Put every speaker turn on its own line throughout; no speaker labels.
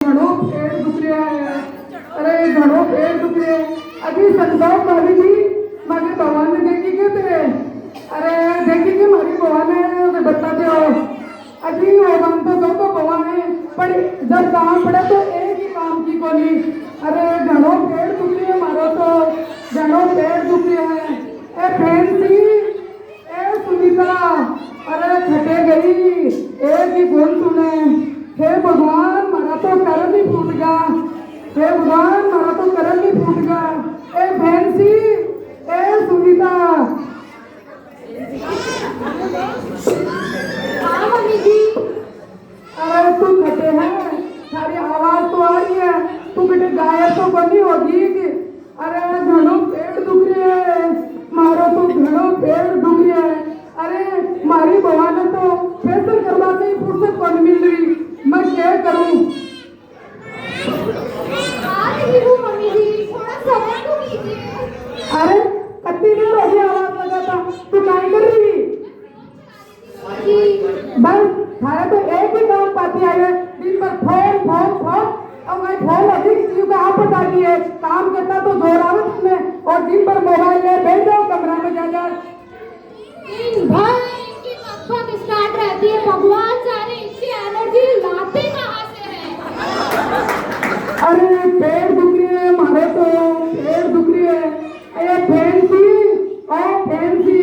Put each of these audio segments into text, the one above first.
घणो पेट दुख रहा है, अरे घणो पेट दुख रहा है। अभी संतोष भाभी जी मारी भगवान ने देखी के तेरे, अरे देखी के मारी भगवान ने बता दो अभी वो काम तो दो भगवान है पर जब काम पड़े तो एक ही काम की कोनी। अरे घणो पेट दुख रहा है मारो तो घणो पेट दुख रहा है। ए फैंसी ए सुनीता, अरे खटे गई एक ही गुण सुने। हे भगवान मारा तो कर्म ही फूट गया, हे भगवान मारा तो कर्म ही फूट गया। ए फैंसी ए सुनीता।
हाँ मम्मी जी।
अरे तू खटे है, सारी आवाज तो आ रही है, तू बेटे गायब तो बनी होगी कि अरे घणो पेट दुख रहा है मारो तो घणो पेट दुख रहा है। अरे मारी भगवान ने तो फैसल करवा से ही फुर्सत कौन मिल रही, मैं क्या करूं।
आ रही हूँ मम्मी जी, थोड़ा समय तो कीजिए।
अरे कत्ती देर हो गई आवाज लगा था, तू क्या कर रही बस थारा तो एक ही काम पाती आई है, दिन भर फोन फोन फोन। अब मैं फोन होती किसी को आप बता दिए काम करता तो जोर आवे तुमने, और दिन भर मोबाइल ले बैठ जाओ कमरा में जा।
दिन भर इनकी पग स्टार्ट रहती है, भगवान जाने इनकी एनर्जी लाते कहाँ से है।
अरे पेट दुख रही है मारे तो पेट दुख रही है। अरे फैंसी ओ फैंसी।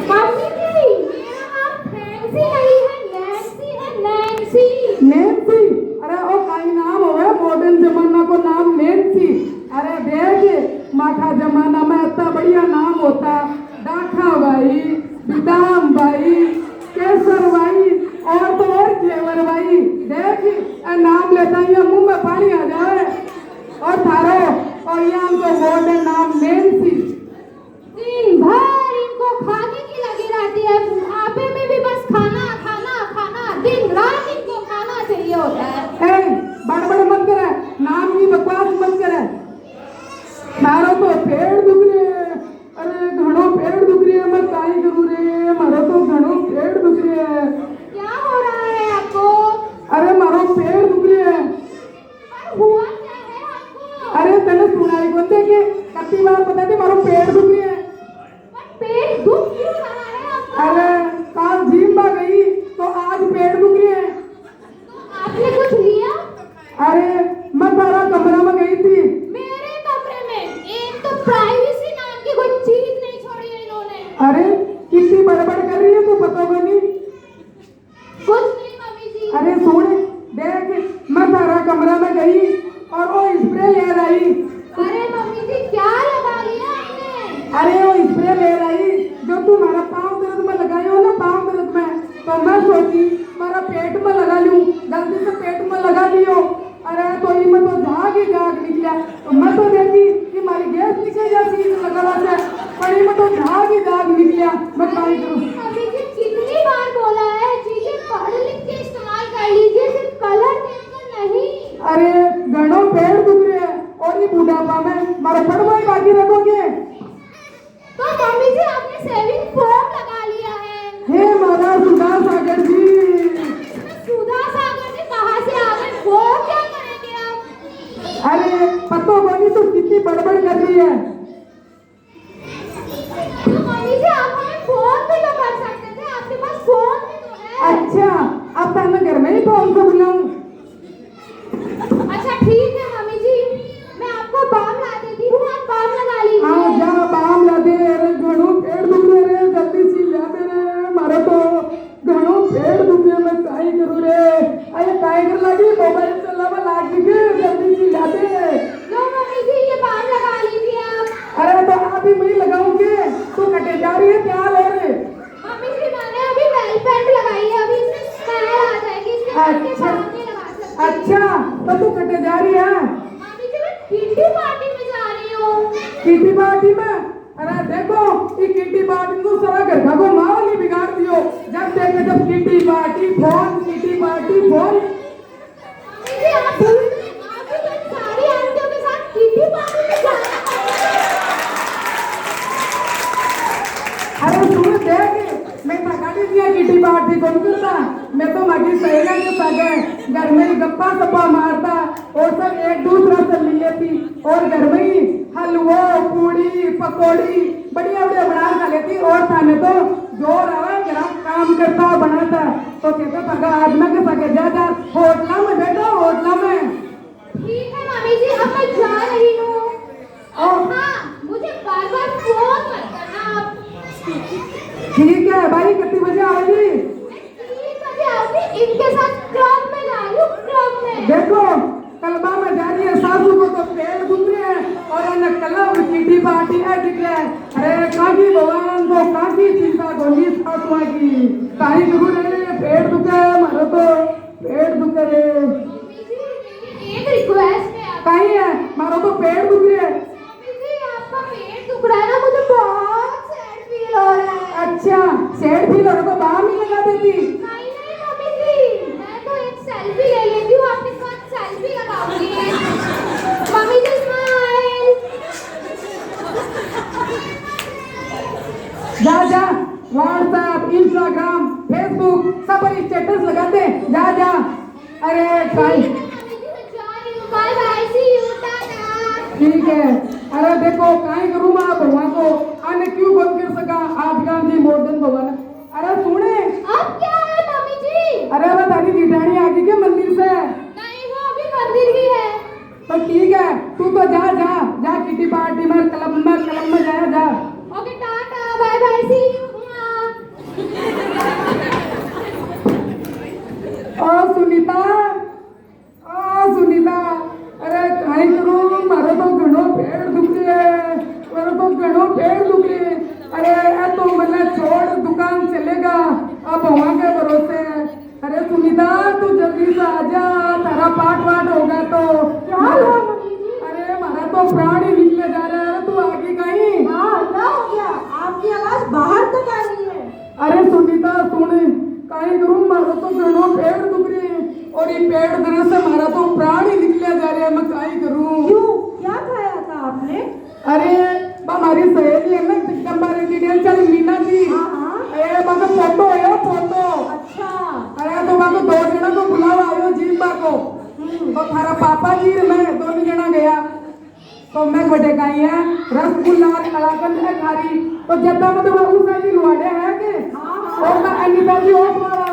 मम्मी जी मेरा नाम फैंसी नहीं है, नैन्सी है, नैन्सी।
नैन्सी, अरे ओ काई नाम होवे मॉडर्न जमाना को नाम नैन्सी। अरे देख माठा जमाना में इतना बढ़िया नाम होता, डाखा बाई, बिदाम बाई, केसर बाई और तो और केवर बाई। देख नाम लेता ही मुंह में पानी आ जाए। और थारो और यहाँ को मॉडर्न नाम नैन्सी।
दिन भर इनको खाने की लगी रहती है, आपे में भी बस खाना खाना खाना, दिन रात इनको खाना चाहिए होता है।
ए बड़ मत करे, नाम की बकवास मत करे। मारो तो पेट दुख रहे है, अरे घणो पेट दुख रही है, मैं काई करूँ रे, मारो तो घणो पेट दुख रही है।
क्या हो रहा है आपको?
अरे मारो पेट दुख रही है।
पर हुआ क्या है आपको?
अरे तेने सुनाई कौन दे के कितनी बार बता दे मारो पेट दुख रही है।
पर पेट दुख क्यों रहा है आपका?
अरे काल जिम में गई तो आज पेट दुख रही है।
तो आपने कुछ लिया?
अरे मैं तारा कमरा में गई थी।
मेरे कमरे में एक तो प्राइवेसी नाम की कोई चीज नहीं छोड़ी है इन्होंने।
अरे कितनी बड़बड़ कर रही है तू पता नहीं।
कुछ नहीं मम्मी जी।
अरे सुन देख मैं तारा कमरा में गई और वो स्प्रे ले आई।
अरे मम्मी जी क्या लगा लिया आपने?
अरे वो स्प्रे ले आई जो तुम्हारा पाँव दर्द में लगाई हो ना, पाँव दर्द में, तो मैं सोची मेरा पेट में लगा लूं, गलती से पेट में लगा लियो। अरे तो ये मैं तो झाग ही झाग निकला, तो मैं तो देखी कि हमारी गैस निकल जाती है लगा से, पर ये मैं तो झाग ही झाग निकला। मैं क्या करूं।
मम्मी जी कितनी बार बोला है चीजें पढ़ लिख के इस्तेमाल कर लीजिए, सिर्फ कलर देखकर नहीं।
अरे घणो पेट दुख रहे है और ये बुढ़ापा में मारा पड़वा बाकी रखोगे।
तो मम्मी जी आपने सेविंग फोम लगा लिया है।
हे मारा सुधा सागर जी।
सुधा सागर जी कहाँ से आ गए, वो क्या करेंगे आप?
अरे पतो बनी तो कितनी बड़बड़ कर रही है।
तो मम्मी जी आप हमें फोन भी तो कर सकते थे, आपके पास फोन भी तो है।
अच्छा अब मैं घर में ही फोन को बुलाऊं।
अच्छा ठीक है मम्मी जी, मैं आपको बाम ला देती हूँ, आप बाम लगा लीजिए।
हाँ जा बाम ला दे। अरे घणो पेट दुख रहे रे, जल्दी सी ला दे रे, मारा तो घणो पेट दुख रहे, मैं काई करूँ रे। अरे काई कर लगी मोबाइल चलावा लाग के, जल्दी सी ला दे।
लो मम्मी जी ये बाम लगा लीजिए आप।
अरे तो आप ही मैं लगाऊंगे, तू कटे जा रही है क्या ले रे।
मम्मी जी मैंने अभी वेल पेंट लगाई है, अभी इसमें स्मेल आ जाएगी, इसके बाद के
अच्छा।
बाम नहीं लगा सकती।
अच्छा तो तू कटे जा रही है।
मम्मी जी मैं किटी पार्टी में जा रही हूँ।
किटी पार्टी में? अरे देखो ये किटी पार्टी को सारा घर का को माहौल ही बिगाड़ दियो। जब देखे जब kitty party phone, kitty party phone.
Mummy ji आप भूल गए, आप भी तो सारी आंटियों के साथ किटी पार्टी में जा रहे हैं।
अरे सुन देख मैं तो गाड़ी दिया किटी पार्टी कौन करता, मैं तो मागी सहेलियों के साथ है। घर में ही गप्पा सप्पा मारता और सब एक दूसरा से मिल लेती और घर में ही हलवा पूड़ी पकौड़ी बढ़िया बढ़िया बना खा लेती और खाने तो जोर आवा जरा काम करता बनाता तो कहता था आज मैं के सके जा होटला में बैठो होटला में।
ठीक है मामी जी, अब मैं जा रही हूँ। और हाँ, मुझे बार-बार फोन मत करना आप।
ठीक है भाई, कितने बजे आओगी?
3 बजे आऊंगी, इनके साथ क्लब में जा रही हूँ, क्लब में।
देखो कलबा में जा रही है, सासू को तो पेड़ दुख रहे हैं और अन्य कलब किटी पार्टी है दिख रहा है। अरे काकी भगवान को काकी चिंता गोली सासुआ की काई गुरु रे पेड़ दुखे मारो तो पेड़ दुखे रे।
मम्मी जी, मेरी एक रिक्वेस्ट है आप।
काई है मारो तो पेड़ दुख रहे है।
मम्मी जी, आपका पेट दुख रहा है ना, मुझे बहुत सैड फील हो रहा है।
अच्छा सैड फील हो रहा तो बाहर नहीं लगा देती?
नहीं नहीं मम्मी जी, मैं तो एक सेल्फी ले लेती हूँ, आपके साथ सेल्फी लगाऊंगी। Mummy ji smile.
जा व्हाट्सएप इंस्टाग्राम फेसबुक सब पर स्टेटस लगाते जा। अरे काई
bye bye, see you, tata.
ठीक है। अरे देखो काई करूँ मैं भगवान को आने क्यों बंद कर सका आज का जी मॉडर्न भगवान। अरे सुने
अब क्या है मम्मी जी?
अरे वो तारी जिठानी आ गई क्या मंदिर से?
नहीं, वो अभी मंदिर ही है।
तो ठीक है तू तो जा किटी पार्टी में क्लब में जा।
Okay tata bye bye, see you.
ओ सुनीता अरे काई करूँ मारो तो घणो पेड़ दुख रहे अरे ए तो मैंने छोड़ दुकान चलेगा अब वहाँ के भरोसे। अरे सुनीता तू जल्दी से आजा, तारा पाठ वाट होगा तो।
क्या हुआ मम्मी जी?
अरे हमारा तो प्राण ही निकले जा रहा है, तू आगे कहीं।
हाँ क्या हो गया? आपकी आवाज बाहर तक आ रही है।
अरे सुनीता सुन काई करूँ मारो तो घणो पेड़ दुख रहे और ये पेड़ दर से हमारा तो प्राण ही निकले जा रहा है, मैं काई करूँ।
क्यों, क्या खाया था आपने?
अरे हमारी सहेली है ना जगदम्बा रेजिडेंट चल मीना जी। ए बाको फोटो है फोटो।
अच्छा।
अरे तो बाको 2 जना को बुलावा आयो जीबा को तो थारा पापा जी मैं 2 जना गया तो मैं बटे गई है रसगुल्ला और कलाकंद है खारी तो जद्दा में तो बाबू साहब जी लुआड़े है के और मैं अनिता जी और वाला।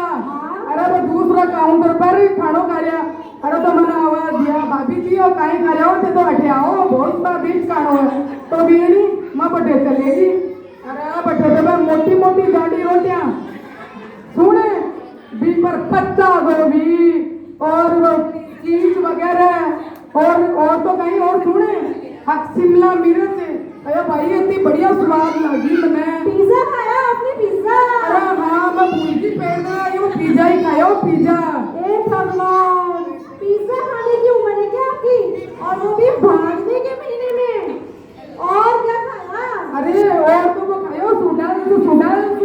अरे वो दूसरा काउंटर पर खानो खा रहा। अरे तो मैंने आवाज दिया भाभी जी और काई खा रहे हो थे तो हटे आओ बहुत स्वादिष्ट खानो है तो भी नहीं मैं बटे चलेगी। अरे बटे तो मैं मोटी गाड़ी रोटियां सुने बी पर पत्ता गोभी और वो चीज वगैरह और तो कहीं और सुने शिमला मिर्च। अरे भाई इतनी बढ़िया स्वाद लगी मैंने।
पिज्जा खाया आपने? पिज्जा?
अरे हाँ मैं भूल गई पहले वो पिज्जा ही खाया पिज्जा।
ए भगवान, पिज्जा खाने की उम्र है क्या आपकी? और वो भी भागने के महीने में। और क्या खाया?
अरे और तो वो खाया सूडल्स।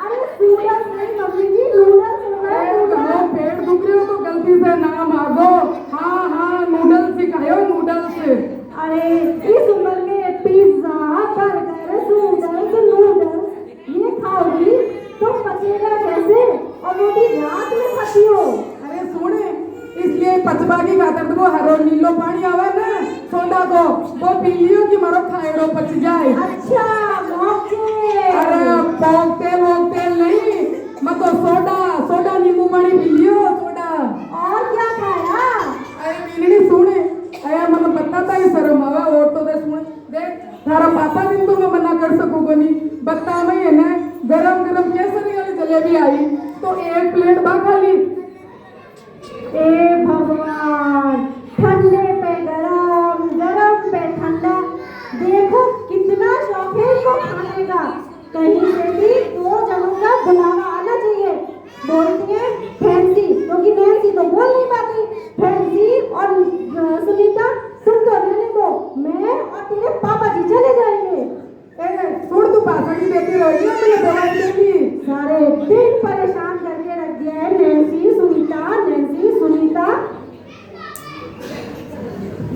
अरे सूडल्स नहीं मम्मी जी, नूडल्स।
पेट दुख रहे हो तो गलती से ना मार दो। हाँ नूडल्स ही खाओ नूडल्स।
अरे इस उम्र में पिज्जा बर्गर नूडल्स ये खाओगी तो पचेगा कैसे? और वो भी रात में खाती हो।
अरे सुने इसलिए पचबा की खातर तो हरो नीलो पानी आवा ना सोडा को वो पी लियो कि मारो खाएड़ो पच जाए।
अच्छा मौके।
अरे पोंगते नहीं मैं तो सोडा नींबू पानी पी लियो सोडा।
और क्या खाया?
अरे पीनी सुने अरे मतलब बताता ही शर्म आवा और तो दे सुने देख थारा पापा दिन तो मैं मना कर सकूंगा नहीं बता मैं है ना गरम केसरी वाली जलेबी आई तो 1 प्लेट बा खाली।
ए भगवान, ठंडे पे गरम पे ठंडा, देखो कितना शौक है इसको खाने का। कहीं से भी 2 जनों का बुलावा आना चाहिए। बोलती है फैंसी क्योंकि नैन्सी तो बोल नहीं पाती। फैंसी और सुनीता सुन तो लेने दो, मैं और तेरे पापा जी चले जाएंगे।
सुन तू पासड़ी देती रही है मुझे दवाई देगी।
सारे दिन परेशान करके रख दिया है नैन्सी सुनीता।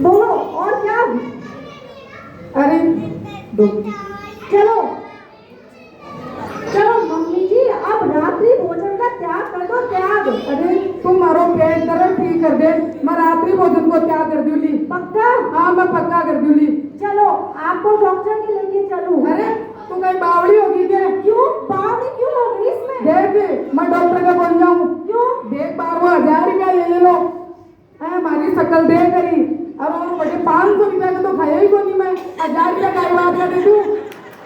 बोलो और क्या?
अरे दो
चलो मम्मी जी, अब रात्रि भोजन का त्याग कर दो,
तू मारो पेट दर्द ठीक कर दे, मैं रात्रि भोजन को त्याग कर दूली।
पक्का?
हाँ मैं पक्का कर दूली।
चलो आपको डॉक्टर के लेके चलूं।
अरे तू कहीं बावड़ी होगी क्या?
क्यों बावड़ी क्यों हो गई इसमें?
देख मैं डॉक्टर का बन जाऊं।
क्यों?
देख 12,000 रुपया ले लो, हमारी शकल दे करी, अब और बड़े 500 रुपया का तो खाया ही को नहीं, मैं 1000 रुपया का बात कर दे तू।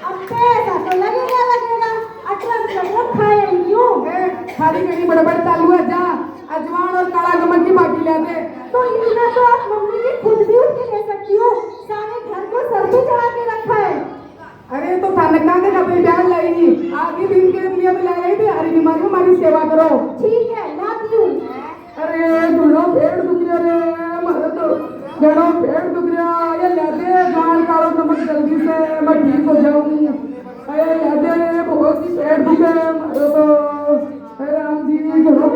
अब पैसा तो लगेगा, अटरक खाए क्यों?
खाली कहीं बड़बड़ चालू है, जा अजवान और काला नमक की बाटी ले दे।
तो इतना तो आप मम्मी जी खुद भी उठ के ले सकती हो, सारे घर को सर पे चढ़ा के रखा है।
अरे तो खाने का कभी बयान लाएगी, आगे दिन के लिए भी लाई थी, हरी बीमारी हमारी सेवा करो।
ठीक है लाती हूँ।
अरे दुनो पेट दुख रहा रे, हमारे तो जड़ों पेट दुख रहा, ये ले दे अजवान काला नमक जल्दी से, मैं ठीक हो जाऊँ। अरे ले दे, बहुत ही पेट दुख है हमारे तो। अरे राम जी घरों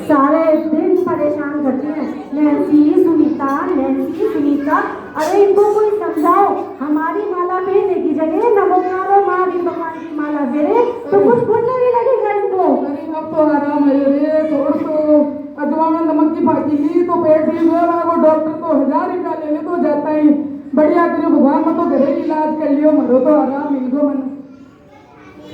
सारे दिन परेशान करती है, नैन्सी सुनीता। अरे इनको कोई समझाओ, हमारी माला फेरने की जगह नमोकारो महावीर भगवान की माला फेरे तो कुछ पुण्य भी लगेगा इनको।
अरे अब तो आराम है रे, थोड़ा तो अजवान नमक की फाकी ली तो पेट ठीक हुआ, वो डॉक्टर तो 1000 रुपया लेने तो जाता ही, बढ़िया करो भगवान में तो घरे इलाज कर लियो, मरो तो आराम मिल गो मन।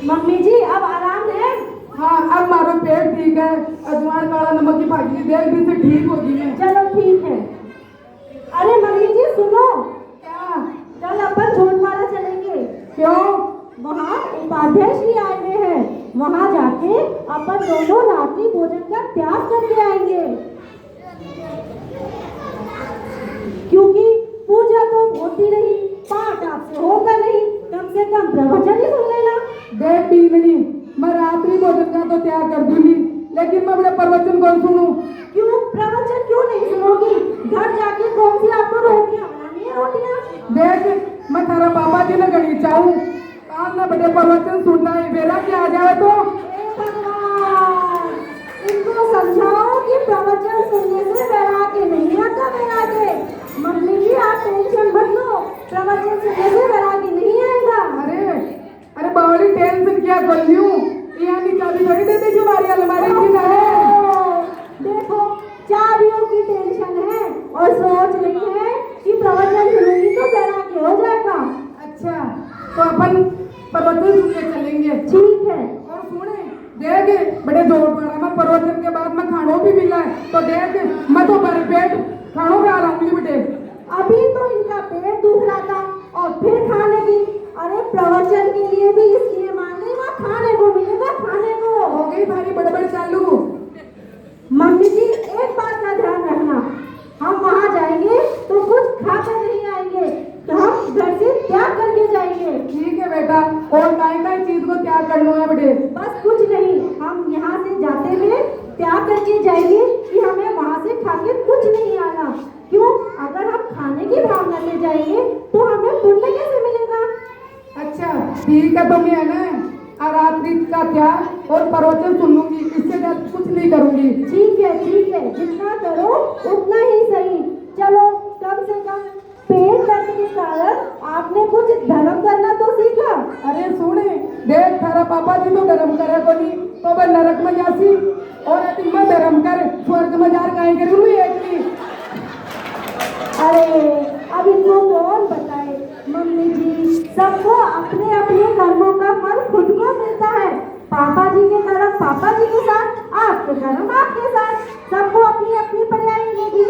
मम्मी जी अब आराम है?
हाँ अब मारो पेट ठीक है, अजवान काला नमक की फाकी देख दिन से ठीक होगी मैं।
चलो ठीक है। अरे मम्मी जी सुनो,
क्या?
कल अपन झोटवाड़ा चलेंगे।
क्यों?
वहाँ उपाध्याय श्री आए हुए हैं, वहाँ जाके अपन दोनों रात्रि भोजन का त्याग करके आएंगे, क्योंकि पूजा तो होती रही, पाठ आपसे होगा नहीं, कम से कम प्रवचन ही सुन लेना।
देख बीगनी, मैं रात्रि भोजन का तो त्याग कर दूंगी, लेकिन मैं अपने प्रवचन कौन सुनूं?
क्यों प्रवचन क्यों नहीं सुनोगी? घर जाके कौन सी आपको रोटियां बनानी है? रोटियां
देख मैं थारा पापा जी ने गणित चाहूँ, कान ना बड़े प्रवचन सुनना है, बेला क्या आ जाए तो।
भगवान इनको समझाओ कि प्रवचन सुनने से वैराग्य नहीं आता। वैराग्य मम्मी जी आप टेंशन मत लो, प्रवचन सुनने से वैराग्य नहीं आएगा।
अरे बावली टेंशन क्या कर लूं, यहाँ की चाबी थोड़ी दे दी हमारी अलमारी की ना है।
देखो चाबियों की टेंशन है और सोच रही है कि प्रवचन सुनूंगी तो वैराग्य हो जाएगा।
अच्छा तो अपन प्रवचन सुनने चलेंगे।
ठीक है।
और सुने देख बड़े जोर पड़ा, मैं प्रवचन के बाद मैं खानों भी मिला है, तो देख मैं तो भर पेट खानों खा रहा हूँ बेटे।
अभी तो इनका पेट दुख रहा था और फिर खाने की। अरे प्रवचन के लिए भी इसलिए मांगे, वहाँ खाने को मिलेगा, खाने को।
हो गई थारी बड़बड़ चालू।
मम्मी जी एक बात का ध्यान रखना, हम वहाँ जाएंगे तो कुछ खाकर नहीं आएंगे, तो हम घर से त्याग करके जाएंगे।
ठीक है बेटा, और काई चीज को त्याग करना है बेटे?
बस कुछ नहीं, हम यहाँ से जाते हुए त्याग करके जाएंगे कि हमें वहाँ से खा के कुछ नहीं आना। क्यों? अगर हम खाने की भावना से जाएंगे तो हमें पुण्य कैसे मिलेगा?
अच्छा ठीक है, तो मैं है ना रात्रि का त्याग और प्रवचन सुन लूंगी, इससे ज्यादा कुछ नहीं करूंगी।
ठीक है जितना करो उतना ही सही। चलो कम से कम पेट दर्द के कारण आपने कुछ धर्म करना तो सीखा।
अरे सुने देख थारा पापा जी तो धर्म करे को नहीं, तो वह नरक में जासी, और यदि मैं धर्म कर स्वर्ग में जार कहीं करूंगी एक नहीं।
अरे अब इनको कौन बताए, मम्मी जी सबको अपने अपने कर्मों का फल खुद को मिलता है। पापा जी के कर्म पापा जी के साथ, आपके कर्म आपके साथ, सबको अपनी अपनी पर्याय मिलेगी।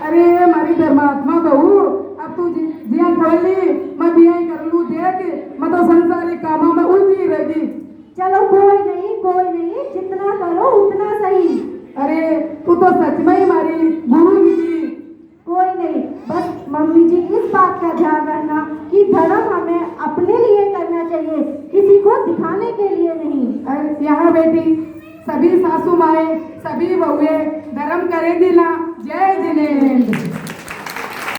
अरे हमारी धर्मात्मा बहू, अब तू जिया छोड़ ली, मैं बिया ही कर लूँ, देख मैं तो संसारिक कामों में उलझी रहेगी।
चलो कोई नहीं, जितना करो उतना सही।
अरे तू तो सच में ही हमारी गुरु निकली।
कोई नहीं, बस मम्मी जी इस बात का ध्यान रखना कि धर्म हमें अपने लिए करना चाहिए, किसी को दिखाने के लिए नहीं।
अरे यहाँ बेटी सभी सासू माए सभी बहुए धर्म करेगी ना। जय जिनेंद्र।